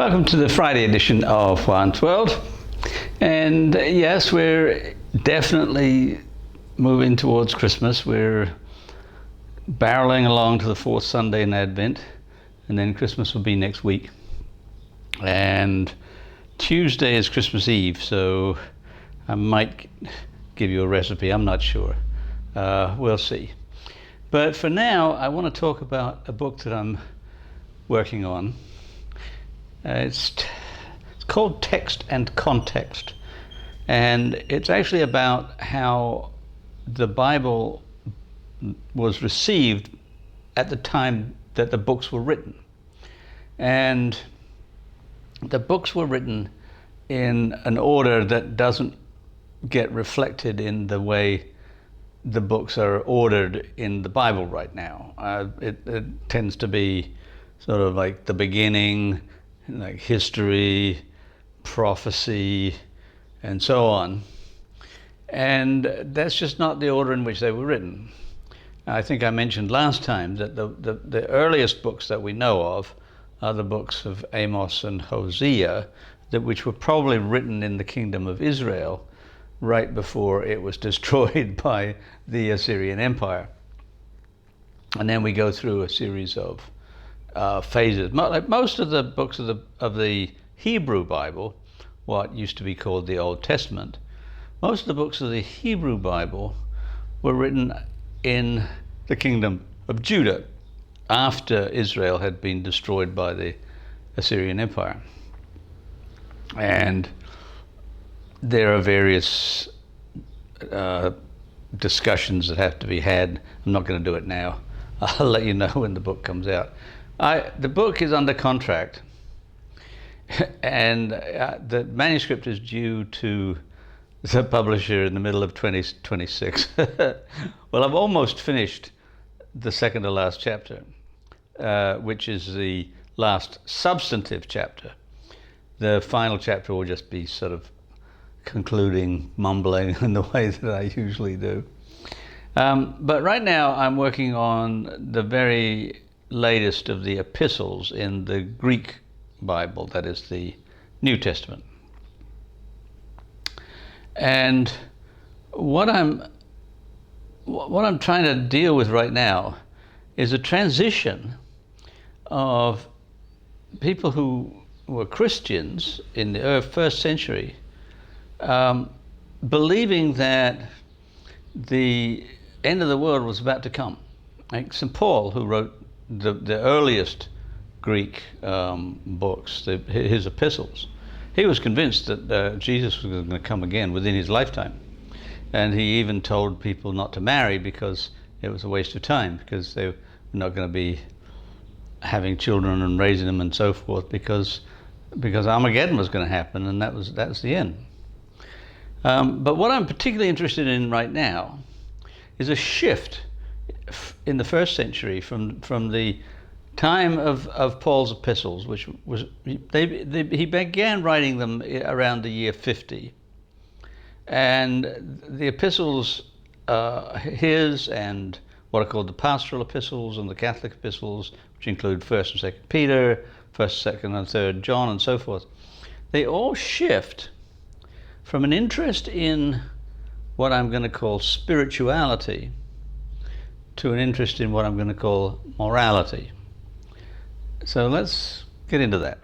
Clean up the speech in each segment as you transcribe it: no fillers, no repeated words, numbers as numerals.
Welcome to the Friday edition of Juan's World. And yes, we're definitely moving towards Christmas. We're barreling along to the fourth Sunday in Advent, and then Christmas will be next week. And Tuesday is Christmas Eve, so I might give you a recipe. I'm not sure. We'll see. But for now, I want to talk about a book that I'm working on. It's called Text and Context, and it's actually about how the Bible was received at the time that the books were written. And the books were written in an order that doesn't get reflected in the way the books are ordered in the Bible right now. It tends to be sort of like the beginning, like history, prophecy, and so on. And that's just not the order in which they were written. I think I mentioned last time that the earliest books that we know of are the books of Amos and Hosea, which were probably written in the kingdom of Israel right before it was destroyed by the Assyrian Empire. And then we go through a series of phases. Like most of the books of the Hebrew Bible, what used to be called the Old Testament, most of the books of the Hebrew Bible were written in the kingdom of Judah after Israel had been destroyed by the Assyrian Empire. And there are various discussions that have to be had. I'm not going to do it now. I'll let you know when the book comes out. The book is under contract, and the manuscript is due to the publisher in the middle of 2026. Well, I've almost finished the second to last chapter, which is the last substantive chapter. The final chapter will just be sort of concluding, mumbling in the way that I usually do. But right now I'm working on the very latest of the epistles in the Greek Bible, that is the New Testament. And what I'm trying to deal with right now is a transition of people who were Christians in the first century, believing that the end of the world was about to come. Like St. Paul, who wrote the earliest Greek books, his epistles, he was convinced that Jesus was going to come again within his lifetime. And he even told people not to marry because it was a waste of time, because they were not going to be having children and raising them and so forth, because Armageddon was going to happen, and that was the end. But what I'm particularly interested in right now is a shift in the first century from the time of Paul's epistles, which was he began writing them around the year 50, and the epistles, his and what are called the pastoral epistles and the Catholic epistles, which include 1st and 2nd Peter, 1st, 2nd and 3rd John, and so forth, they all shift from an interest in what I'm going to call spirituality to an interest in what I'm going to call morality. So let's get into that.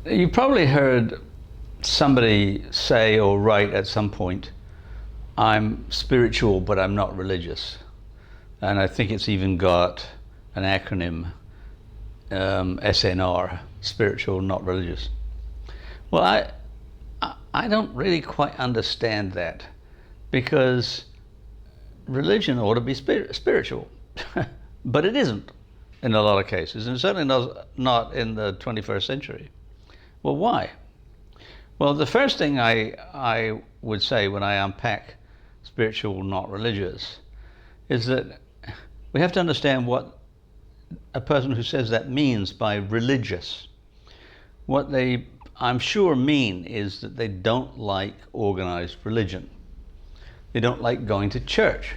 You probably heard somebody say or write at some point, I'm spiritual but I'm not religious. And I think it's even got an acronym, SNR, spiritual, not religious. Well, I don't really quite understand that, because religion ought to be spiritual, but it isn't in a lot of cases, and certainly not in the 21st century. Well, why? Well, the first thing I would say when I unpack spiritual, not religious, is that we have to understand what a person who says that means by religious. What they, I'm sure, mean is that they don't like organized religion. They don't like going to church.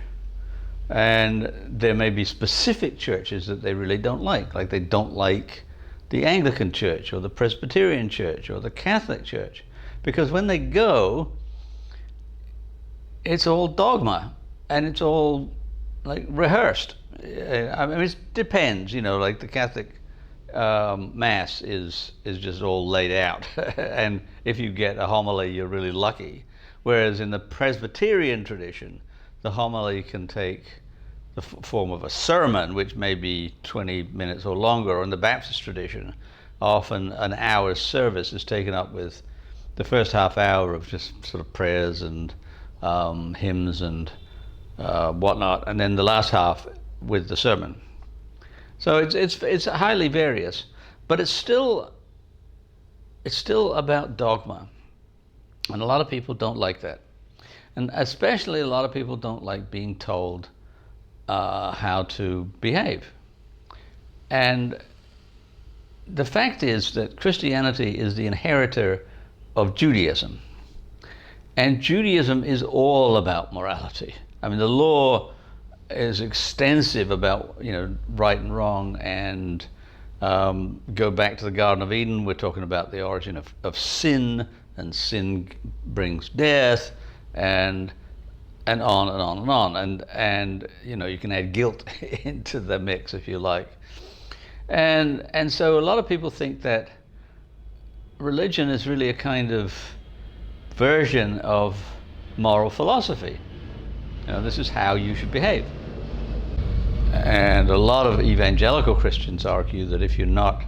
And there may be specific churches that they really don't like they don't like the Anglican Church or the Presbyterian Church or the Catholic Church, because when they go, it's all dogma and it's all like rehearsed. I mean, it depends, like the Catholic Mass is just all laid out, and if you get a homily, you're really lucky. Whereas in the Presbyterian tradition, the homily can take the form of a sermon, which may be 20 minutes or longer. Or in the Baptist tradition, often an hour's service is taken up with the first half hour of just sort of prayers and hymns and whatnot, and then the last half with the sermon. So it's highly various, but it's still about dogma, and a lot of people don't like that, and especially a lot of people don't like being told how to behave. And the fact is that Christianity is the inheritor of Judaism, and Judaism is all about morality. I mean, the law is extensive about right and wrong, and go back to the Garden of Eden. We're talking about the origin of sin, and sin brings death, and on and on and on, and you can add guilt into the mix if you like, and so a lot of people think that religion is really a kind of version of moral philosophy. This is how you should behave. And a lot of evangelical Christians argue that if you're not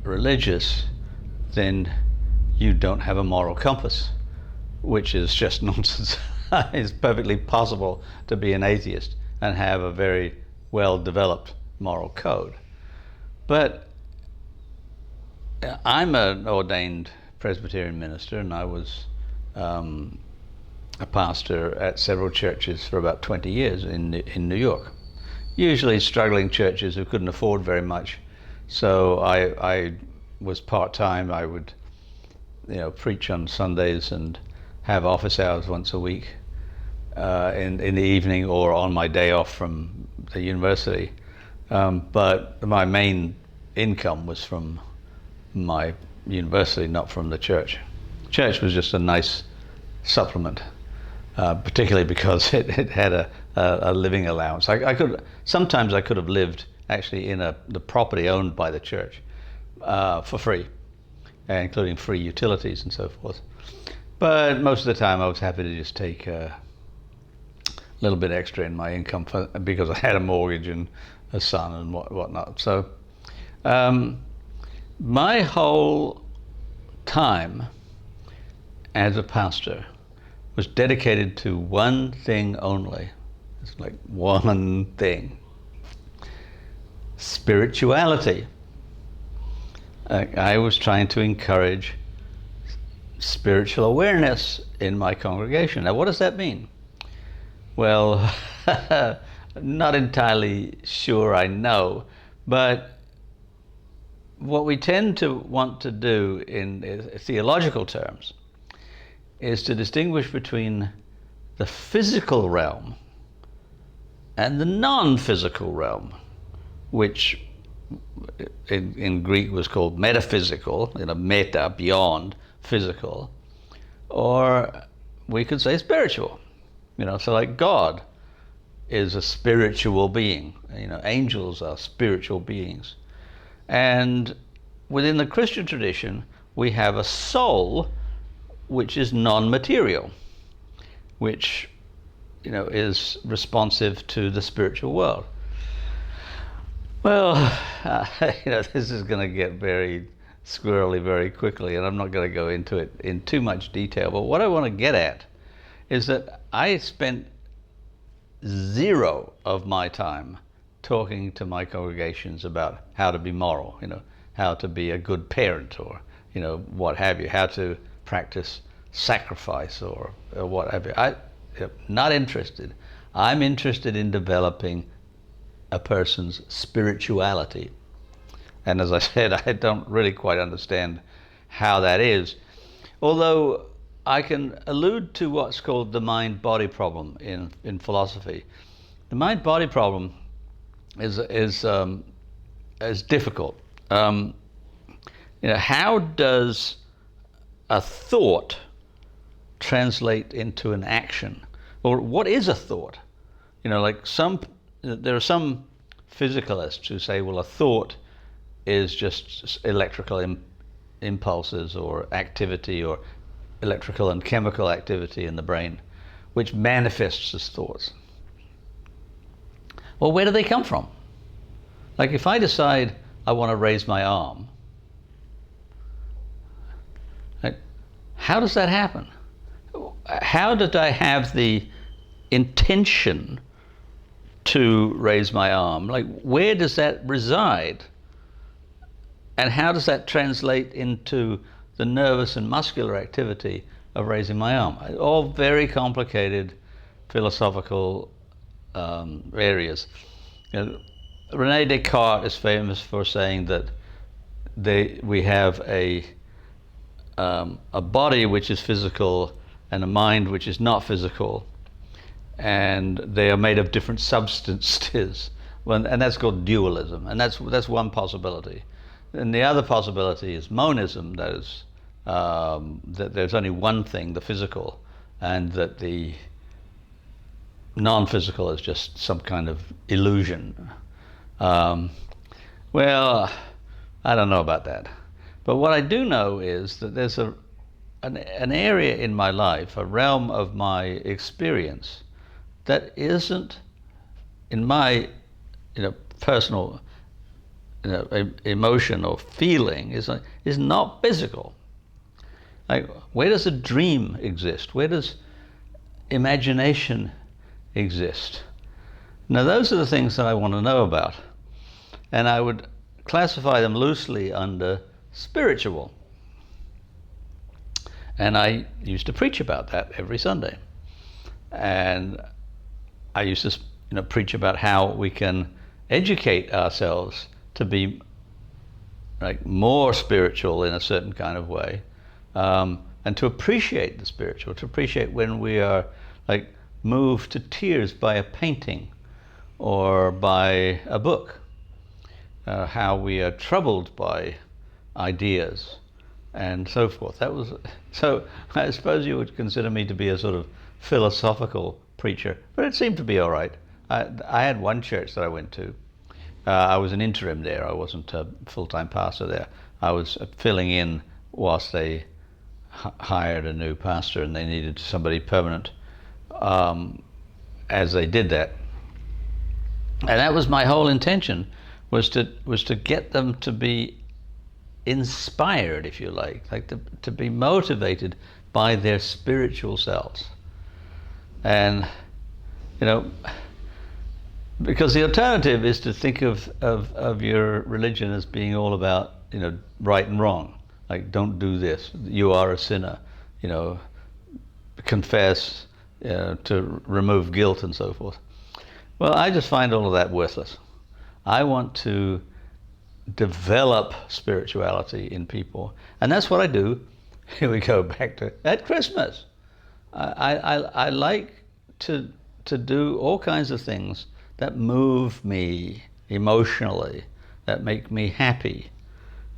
religious, then you don't have a moral compass, which is just nonsense. It's perfectly possible to be an atheist and have a very well-developed moral code. But I'm an ordained Presbyterian minister, and I was a pastor at several churches for about 20 years in New York. Usually struggling churches who couldn't afford very much. So I was part-time. I would preach on Sundays and have office hours once a week in the evening or on my day off from the university. But my main income was from my university, not from the church. Church was just a nice supplement, particularly because it had a living allowance. Sometimes I could have lived actually in the property owned by the church for free, including free utilities and so forth. But most of the time I was happy to just take a little bit extra in my income because I had a mortgage and a son and whatnot. So my whole time as a pastor was dedicated to one thing only. It's like one thing: spirituality. I was trying to encourage spiritual awareness in my congregation. Now, what does that mean? Well, not entirely sure I know, but what we tend to want to do in theological terms is to distinguish between the physical realm and the non-physical realm, which in Greek was called metaphysical, meta, beyond, physical, or we could say spiritual. So like God is a spiritual being. Angels are spiritual beings. And within the Christian tradition, we have a soul which is non-material, which is responsive to the spiritual world. Well, this is going to get very squirrely very quickly, and I'm not going to go into it in too much detail. But what I want to get at is that I spent zero of my time talking to my congregations about how to be moral, how to be a good parent, or what have you, how to practice sacrifice, or what have you. I'm not interested. I'm interested in developing a person's spirituality. And as I said, I don't really quite understand how that is. Although I can allude to what's called the mind-body problem in philosophy. The mind-body problem is difficult. How does a thought translate into an action? Or what is a thought? There are some physicalists who say, well, a thought is just electrical impulses or activity, or electrical and chemical activity in the brain, which manifests as thoughts. Well, where do they come from? Like, if I decide I want to raise my arm, how does that happen? How did I have the intention to raise my arm? Like, where does that reside? And how does that translate into the nervous and muscular activity of raising my arm? All very complicated philosophical areas. Rene Descartes is famous for saying that we have a body which is physical and a mind which is not physical, and they are made of different substances, and that's called dualism, and that's one possibility. And the other possibility is monism, that is, that there's only one thing, the physical, and that the non-physical is just some kind of illusion. Well, I don't know about that. But what I do know is that there's an area in my life, a realm of my experience, that isn't, in my personal emotion or feeling, is not physical. Like, where does a dream exist? Where does imagination exist? Now, those are the things that I want to know about, and I would classify them loosely under spiritual. And I used to preach about that every Sunday, and I used to preach about how we can educate ourselves to be like more spiritual in a certain kind of way, and to appreciate the spiritual, to appreciate when we are like moved to tears by a painting or by a book, how we are troubled by ideas and so forth. So I suppose you would consider me to be a sort of philosophical preacher, but it seemed to be all right. I had one church that I went to. I was an interim there. I wasn't a full-time pastor there. I was filling in whilst they hired a new pastor, and they needed somebody permanent as they did that. And that was my whole intention, was to get them to be inspired, if you like to be motivated by their spiritual selves. And because the alternative is to think of your religion as being all about right and wrong, like, don't do this, you are a sinner, confess, to remove guilt and so forth. Well, I just find all of that worthless. I want to develop spirituality in people, and that's what I do. Here we go back to at Christmas. I like to do all kinds of things that move me emotionally, that make me happy,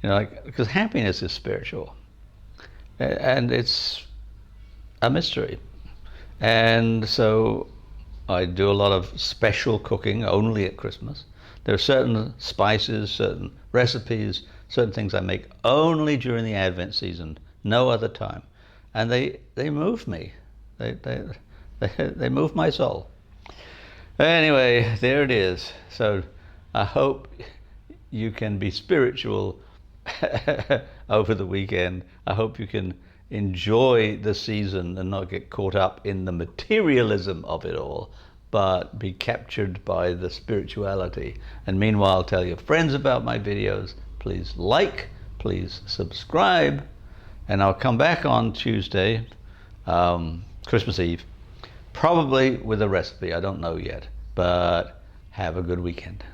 because happiness is spiritual, and it's a mystery. And so I do a lot of special cooking only at Christmas. There are certain spices, certain recipes, certain things I make only during the Advent season, no other time, and they move me. They move my soul. Anyway, there it is. So I hope you can be spiritual over the weekend. I hope you can enjoy the season and not get caught up in the materialism of it all, but be captured by the spirituality. And meanwhile, tell your friends about my videos. Please like, please subscribe, and I'll come back on Tuesday, Christmas Eve, probably with a recipe. I don't know yet, but have a good weekend.